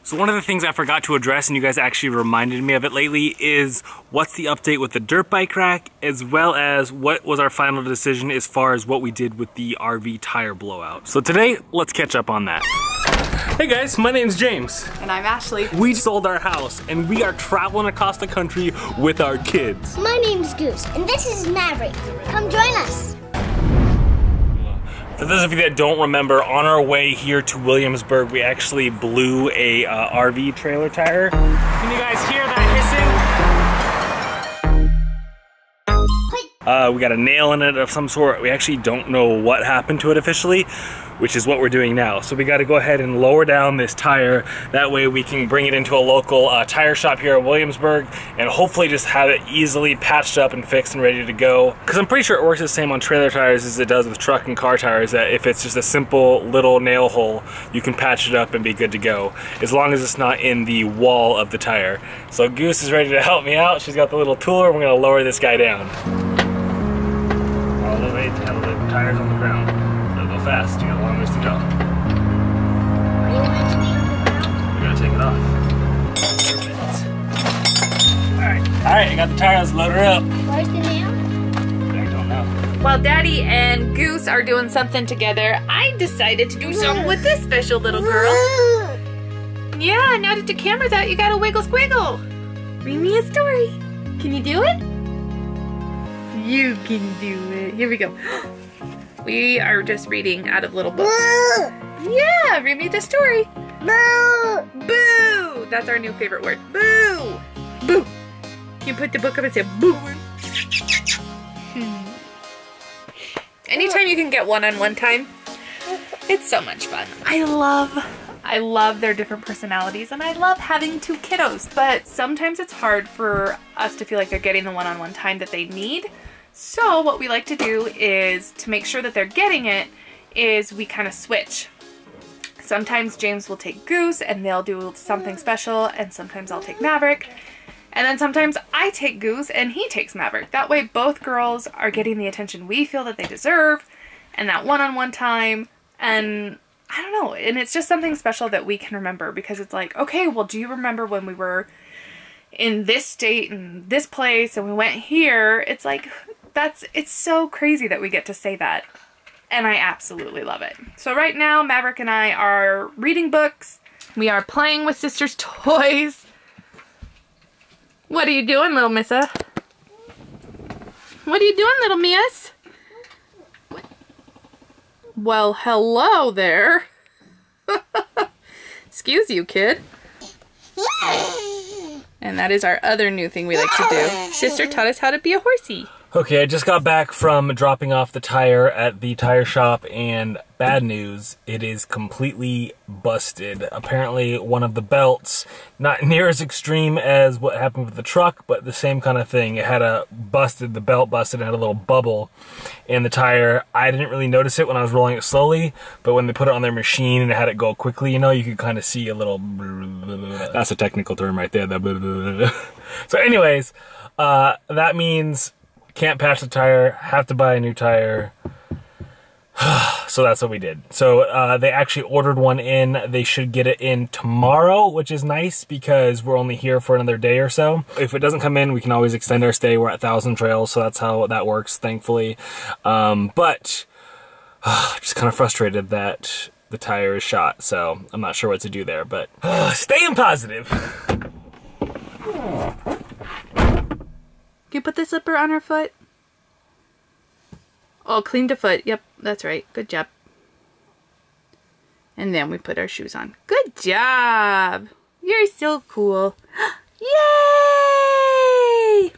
So one of the things I forgot to address, and you guys actually reminded me of it lately, is what's the update with the dirt bike rack, as well as what was our final decision as far as what we did with the RV tire blowout. So today, let's catch up on that. Hey guys, my name's James. And I'm Ashley. We sold our house and we are traveling across the country with our kids. My name's Goose, and this is Maverick. Come join us. For those of you that don't remember, on our way here to Williamsburg, we actually blew a RV trailer tire. Can you guys hear that hissing? We got a nail in it of some sort. We actually don't know what happened to it officially, which is what we're doing now. So we got to go ahead and lower down this tire. That way we can bring it into a local tire shop here in Williamsburg and hopefully just have it easily patched up and fixed and ready to go. Because I'm pretty sure it works the same on trailer tires as it does with truck and car tires, that if it's just a simple little nail hole, you can patch it up and be good to go, as long as it's not in the wall of the tire. So Goose is ready to help me out. She's got the little tool, and we're gonna lower this guy down. All the way till the tire's on the ground. Go fast, you got a long ways to go. We're gonna take it off. Alright, I got the tire, let's load her up. Where's the nail? I don't know. While Daddy and Goose are doing something together, I decided to do something with this special little girl. Yeah, now that the camera's out, you gotta wiggle squiggle. Read me a story. Can you do it? You can do it. Here we go. We are just reading out of little books. Yeah, read me the story. Boo! Boo! That's our new favorite word. Boo! Boo! Can you put the book up and say boo? Anytime you can get one-on-one time, it's so much fun. I love their different personalities, and I love having two kiddos, but sometimes it's hard for us to feel like they're getting the one-on-one time that they need. So what we like to do is, to make sure that they're getting it, is we kind of switch. Sometimes James will take Goose and they'll do something special, and sometimes I'll take Maverick. And then sometimes I take Goose and he takes Maverick. That way both girls are getting the attention we feel that they deserve, and that one-on-one time, and I don't know, and it's just something special that we can remember, because it's like, okay, well, do you remember when we were in this state and this place and we went here? It's like, it's so crazy that we get to say that, and I absolutely love it. So right now, Maverick and I are reading books. We are playing with sister's toys. What are you doing, little missa? What are you doing, little miss? Well, hello there. Excuse you, kid. And that is our other new thing we like to do. Sister taught us how to be a horsey. Okay, I just got back from dropping off the tire at the tire shop, and bad news, it is completely busted. Apparently one of the belts, not near as extreme as what happened with the truck, but the same kind of thing. It had the belt busted and had a little bubble in the tire. I didn't really notice it when I was rolling it slowly, but when they put it on their machine and had it go quickly, you know, you could kind of see a little, that's a technical term right there. So anyways, that means can't patch the tire, have to buy a new tire. So that's what we did. So they actually ordered one in. They should get it in tomorrow, which is nice because we're only here for another day or so. If it doesn't come in, we can always extend our stay. We're at 1,000 Trails, so that's how that works, thankfully. But just kind of frustrated that the tire is shot, so I'm not sure what to do there, but staying positive. Can you put the slipper on her foot? Oh, clean the foot. Yep, that's right. Good job. And then we put our shoes on. Good job. You're so cool. Yay!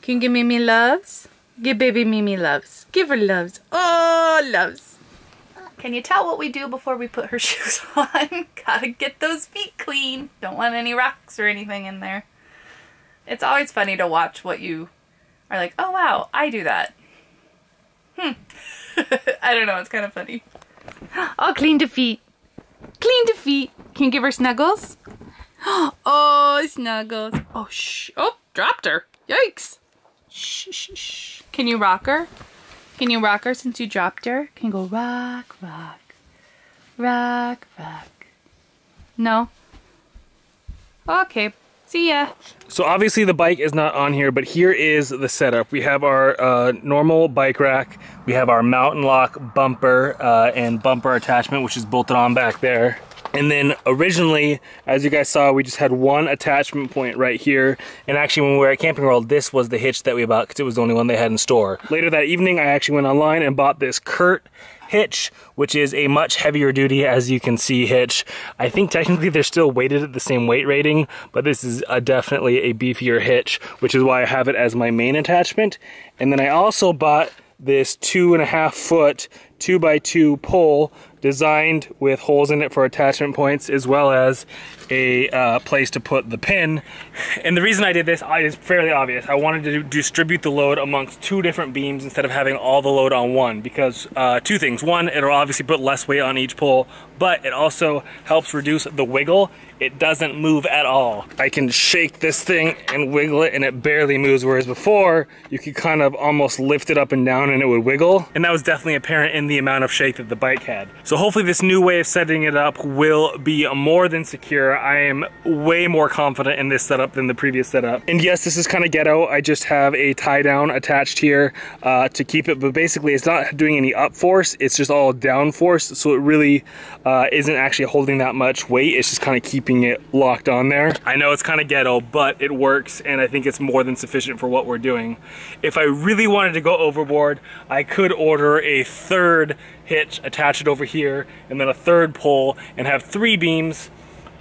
Can you give Mimi loves? Give baby Mimi loves. Give her loves. Oh, loves. Can you tell what we do before we put her shoes on? Gotta get those feet clean. Don't want any rocks or anything in there. It's always funny to watch what you are like, oh wow, I do that. I don't know, it's kind of funny. Oh, clean the feet. Clean the feet. Can you give her snuggles? Oh, snuggles. Oh, shh. Oh, dropped her. Yikes. Shh, shh, shh. Can you rock her? Can you rock her since you dropped her? Can you go rock, rock, rock, rock? No? Okay, see ya. So obviously the bike is not on here, but here is the setup. We have our normal bike rack. We have our mountain lock bumper and bumper attachment, which is bolted on back there. And then originally, as you guys saw, we just had one attachment point right here. And actually when we were at Camping World, this was the hitch that we bought because it was the only one they had in store. Later that evening, I actually went online and bought this Kurt hitch, which is a much heavier duty, as you can see, hitch. I think technically they're still weighted at the same weight rating, but this is definitely a beefier hitch, which is why I have it as my main attachment. And then I also bought this 2.5 foot 2x2 pole designed with holes in it for attachment points, as well as a place to put the pin. And the reason I did this is fairly obvious. I wanted to distribute the load amongst 2 different beams instead of having all the load on one, because 2 things. One, it'll obviously put less weight on each pole, but it also helps reduce the wiggle. It doesn't move at all. I can shake this thing and wiggle it and it barely moves, whereas before you could kind of almost lift it up and down and it would wiggle. And that was definitely apparent in the amount of shake that the bike had. So hopefully this new way of setting it up will be more than secure. I am way more confident in this setup than the previous setup. And yes, this is kind of ghetto. I just have a tie down attached here to keep it, but basically it's not doing any up force. It's just all down force. So it really isn't actually holding that much weight. It's just kind of keeping it locked on there. I know it's kind of ghetto, but it works, and I think it's more than sufficient for what we're doing. If I really wanted to go overboard, I could order a 3rd hitch, attach it over here, and then a 3rd pole, and have 3 beams.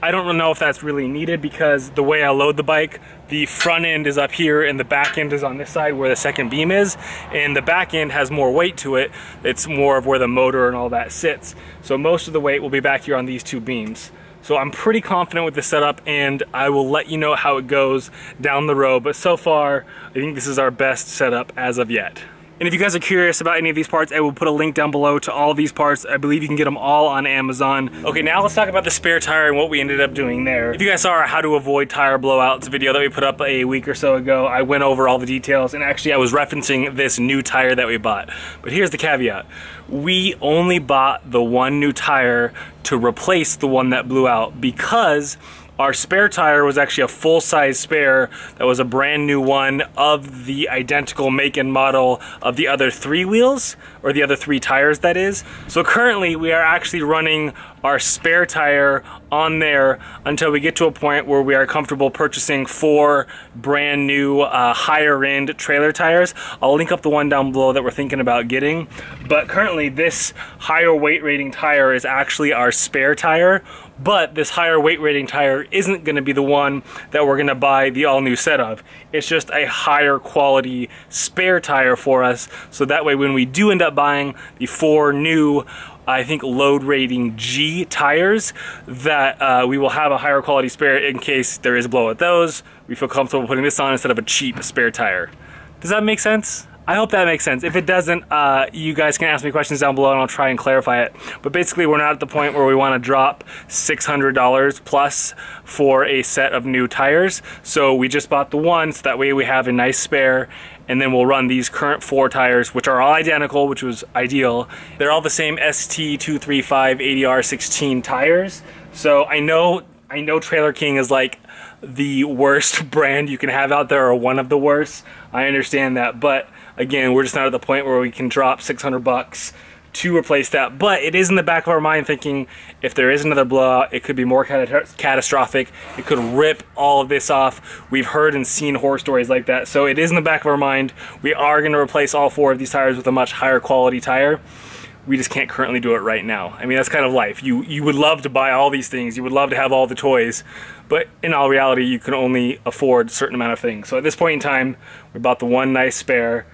I don't know if that's really needed, because the way I load the bike, the front end is up here and the back end is on this side where the 2nd beam is, and the back end has more weight to it. It's more of where the motor and all that sits. So most of the weight will be back here on these 2 beams. So I'm pretty confident with the setup, and I will let you know how it goes down the road. But so far, I think this is our best setup as of yet. And if you guys are curious about any of these parts, I will put a link down below to all of these parts. I believe you can get them all on Amazon. Okay, now let's talk about the spare tire and what we ended up doing there. If you guys saw our how to avoid tire blowouts video that we put up a week or so ago, I went over all the details, and actually I was referencing this new tire that we bought. But here's the caveat. We only bought the one new tire to replace the one that blew out, because our spare tire was actually a full-size spare that was a brand new one of the identical make and model of the other 3 wheels, or the other 3 tires, that is. So currently we are actually running our spare tire on there until we get to a point where we are comfortable purchasing 4 brand new higher end trailer tires. I'll link up the one down below that we're thinking about getting. But currently this higher weight rating tire is actually our spare tire, but this higher weight rating tire isn't going to be the one that we're going to buy the all new set of. It's just a higher quality spare tire for us, so that way when we do end up buying the 4 new, I think, load rating G tires, that we will have a higher quality spare in case there is a blow at those. We feel comfortable putting this on instead of a cheap spare tire. Does that make sense? I hope that makes sense. If it doesn't, you guys can ask me questions down below and I'll try and clarify it. But basically, we're not at the point where we want to drop $600 plus for a set of new tires. So we just bought the one, so that way we have a nice spare, and then we'll run these current 4 tires, which are all identical, which was ideal. They're all the same ST235 ADR16 tires. So I know Trailer King is like the worst brand you can have out there, or one of the worst. I understand that, but again, we're just not at the point where we can drop $600 to replace that. But it is in the back of our mind thinking, if there is another blowout, it could be more catastrophic. It could rip all of this off. We've heard and seen horror stories like that. So it is in the back of our mind. We are going to replace all 4 of these tires with a much higher quality tire. We just can't currently do it right now. I mean, that's kind of life. You would love to buy all these things. You would love to have all the toys. But in all reality, you can only afford a certain amount of things. So at this point in time, we bought the one nice spare,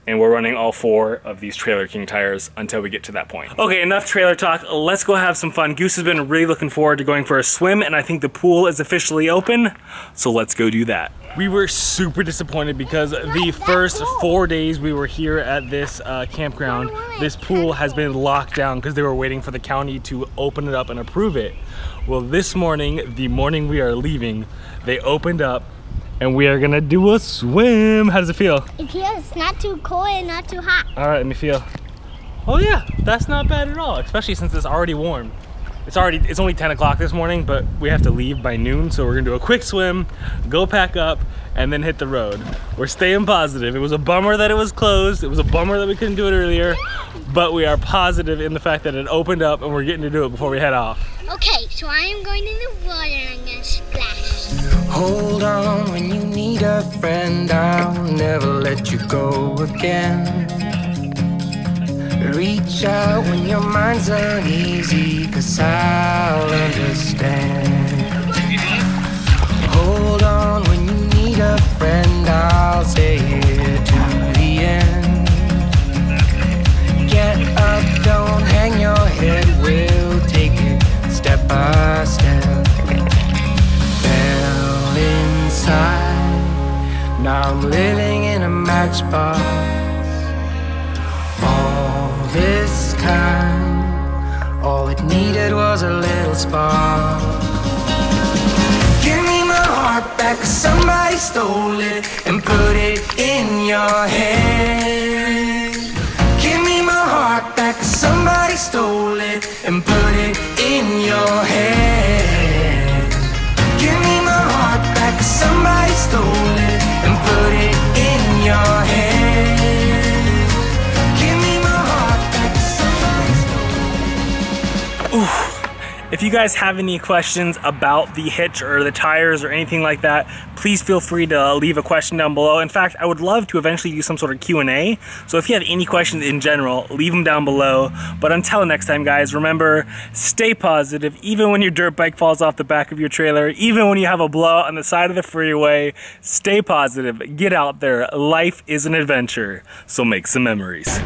and we're running all 4 of these Trailer King tires until we get to that point. Okay, enough trailer talk. Let's go have some fun. Goose has been really looking forward to going for a swim, and I think the pool is officially open, so let's go do that. We were super disappointed because the first 4 days we were here at this campground, this pool has been locked down because they were waiting for the county to open it up and approve it. Well, this morning, the morning we are leaving, they opened up, and we are gonna do a swim. How does it feel? It feels not too cold and not too hot. All right, let me feel. Oh yeah, that's not bad at all, especially since it's already warm. It's only 10 o'clock this morning, but we have to leave by noon, so we're gonna do a quick swim, go pack up, and then hit the road. We're staying positive. It was a bummer that it was closed. It was a bummer that we couldn't do it earlier, but we are positive in the fact that it opened up and we're getting to do it before we head off. Okay, so I am going in the water and I'm gonna splash. Hold on when you need a friend, I'll never let you go again. Reach out when your mind's uneasy, 'cause I'll understand. Hold on when you need a friend, I'll stay here to the end. Get up, don't hang your head, we'll take it step by step. Fell inside, now I'm living in a matchbox. This time, all it needed was a little spark. Give me my heart back, 'cause somebody stole it and put it in your head. Give me my heart back, 'cause somebody stole it and put it in your head. Give me my heart back, 'cause somebody stole it and put it in your head. If you guys have any questions about the hitch or the tires or anything like that, please feel free to leave a question down below. In fact, I would love to eventually do some sort of Q&A. So if you have any questions in general, leave them down below. But until next time, guys, remember, stay positive. Even when your dirt bike falls off the back of your trailer, even when you have a blowout on the side of the freeway, stay positive. Get out there. Life is an adventure. So make some memories.